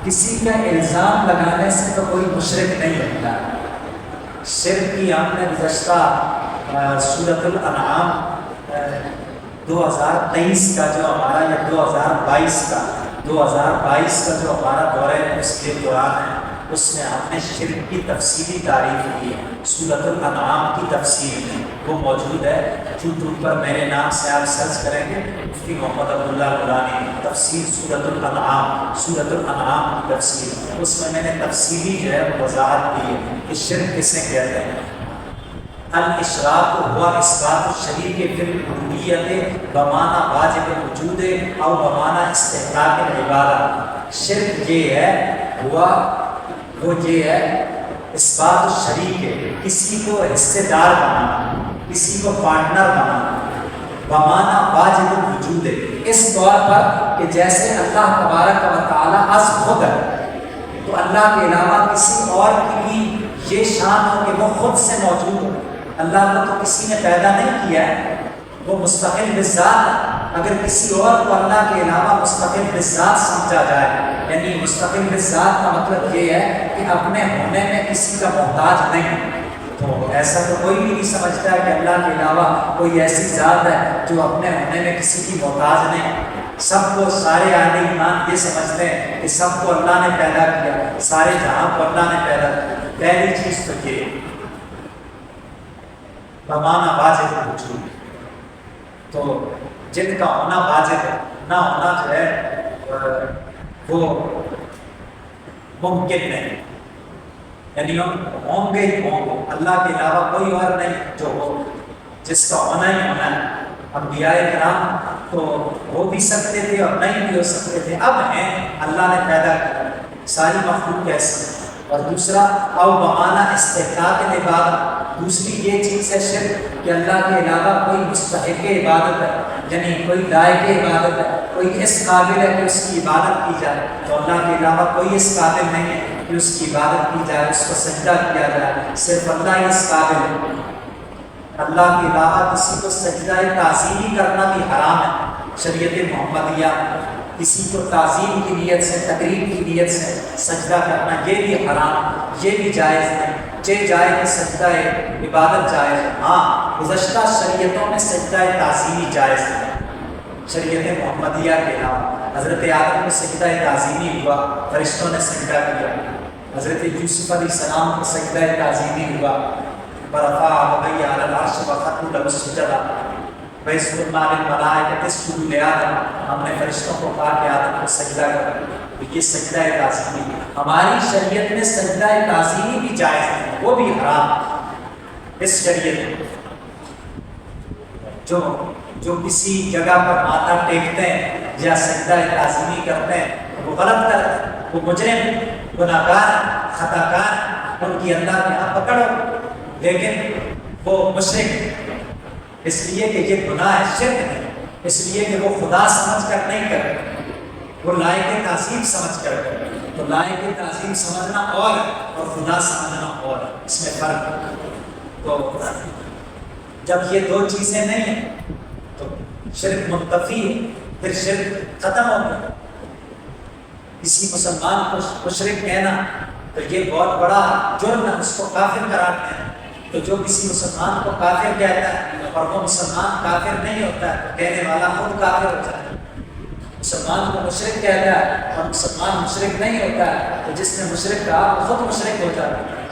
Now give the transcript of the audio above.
کسی کا الزام لگانے سے تو کوئی مشرک نہیں بنتا۔ شرک کی ہم نے گزشتہ سورۃ الانعام 2023 کا جو ہمارا یا 2022 کا جو ہمارا دورہ تفسیر قرآن ہے، اس میں ہم نے شرک کی تفصیلی تعریف کی ہے۔ سورۃ الانعام کی تفسیر وہ موجود ہے، یوٹیوب پر میرے نام سے آپ سرچ کریں گے، مفتی محمد عبداللہ قرآنی تفسیر سورۃ الانعام کی تفسیر، اس میں نے تفصیلی جو ہے وضاحت کی ہے کہ شرک کسے کہتے ہیں۔ الاشراک ہوا اثبات الشریک فی الالوہیت بمعنی واجب الوجود او بمعنی استحقاق العبادہ۔ شرک یہ ہے وہ یہ ہے اثبات الشریک ہے، کسی کو حصے دار بنانا، کسی کو پارٹنر بنانا، بمعنی واجب الوجود، اس طور پر کہ جیسے اللہ تبارک و تعالی از خود ہے تو اللہ کے علاوہ کسی اور کی بھی یہ شان ہو کہ وہ خود سے موجود ہو۔ اللہ کو تو کسی نے پیدا نہیں کیا ہے، وہ مستقل بذات ہے۔ اگر کسی اور کو اللہ کے علاوہ مستقل بذات سمجھا جائے، یعنی مستقل بذات کا مطلب یہ ہے کہ اپنے ہونے میں کسی کا محتاج نہیں، تو ایسا تو کوئی بھی نہیں سمجھتا ہے کہ اللہ کے علاوہ کوئی ایسی ذات ہے جو اپنے ہونے میں کسی کی محتاج نہیں۔ سب کو سارے اہل ایمان یہ سمجھتے ہیں کہ سب کو اللہ نے پیدا کیا، سارے جہاں کو اللہ نے پیدا کیا۔ پہلی چیز تو یہ بمعنی واجب الوجود، تو جن کا ہونا واجب ہے، نہ ہونا جو ہے وہ ممکن نہیں، یعنی ہوں گے ہی ہوں گے، اللہ کے علاوہ کوئی اور نہیں جو ہو، جس کا ہونا ہی ہونا ہے۔ انبیاء کرام تو ہو بھی سکتے تھے اور نہیں بھی ہو سکتے تھے، اب ہیں، اللہ نے پیدا کیا، ساری مخلوق ایسی ہے۔ اور دوسرا او بمعنی استحقاق العبادہ، دوسری یہ چیز ہے شرک کہ اللہ کے علاوہ کوئی مستحق عبادت ہے، یعنی کوئی لائق عبادت ہے، کوئی اس قابل ہے کہ اس کی عبادت کی جائے، تو اللہ کے علاوہ کوئی اس قابل نہیں ہے کہ اس کی عبادت کی جائے، اس کو سجدہ کیا جائے، صرف اللہ ہی اس قابل ہے۔ اللہ کے علاوہ کسی کو سجدہ تعظیمی کرنا بھی حرام ہے شریعت محمدیہ، کسی کو تعظیم کی نیت سے، تقریب کی نیت سے سجدہ کرنا یہ بھی حرام، یہ بھی جائز نہیں۔ یہ جائز کہ سجدہ عبادت جائز ہے، ہاں گزشتہ شریعتوں میں سجدہ تعظیمی جائز ہے، شریعت محمدیہ کے علاوہ۔ حضرت آدم کو سجدہ تعظیمی ہوا، فرشتوں نے سجدہ کیا، حضرت یوسف علیہ السلام کو سجدہ تعظیمی ہوا، برفع ابویہ علی العرش وخروا له سجدا وَإِذْ قُلْنَا لِلْمَلَائِكَةِ اسْجُدُوا لِآدَمَ، ہم نے فرشتوں کو کہا کہ آدم کو سجدہ کرو، تو یہ سجدہ تعظیمی۔ ہماری شریعت میں سجدہ تعظیمی بھی جائز ہے، وہ بھی حرام اس شریعت میں۔ جو کسی جگہ پر ماتھا ٹیکتے ہیں یا سجدہ تعظیمی کرتے ہیں وہ غلط کرتے ہیں، وہ مجرم، گناہگار، خطا کار، ان کی اللہ کے ہاں پکڑو، لیکن وہ مشرک اس لیے کہ یہ گناہ ہے، شرک نہیں، اس لیے کہ وہ خدا سمجھ کر نہیں کرے، وہ لائق تعظیم سمجھ کر کرے۔ تو لائق تعظیم سمجھنا اور خدا سمجھنا اور، اس میں فرق ہے۔ تو جب یہ دو چیزیں نہیں ہیں تو شرک منتفی ہے، پھر شرک ختم ہو گیا۔ کسی مسلمان کو مشرک کہنا تو یہ بہت بڑا جرم ہے، اس کو کافر قرار دینا۔ تو جو کسی مسلمان کو کافر کہتا ہے اور وہ مسلمان کافر نہیں ہوتا ہے تو کہنے والا خود کافر ہوتا ہے۔ مسلمان کو مشرک کہتا ہے اور مسلمان مشرک نہیں ہوتا ہے تو جس نے مشرک کہا وہ خود مشرک ہو جاتا ہے۔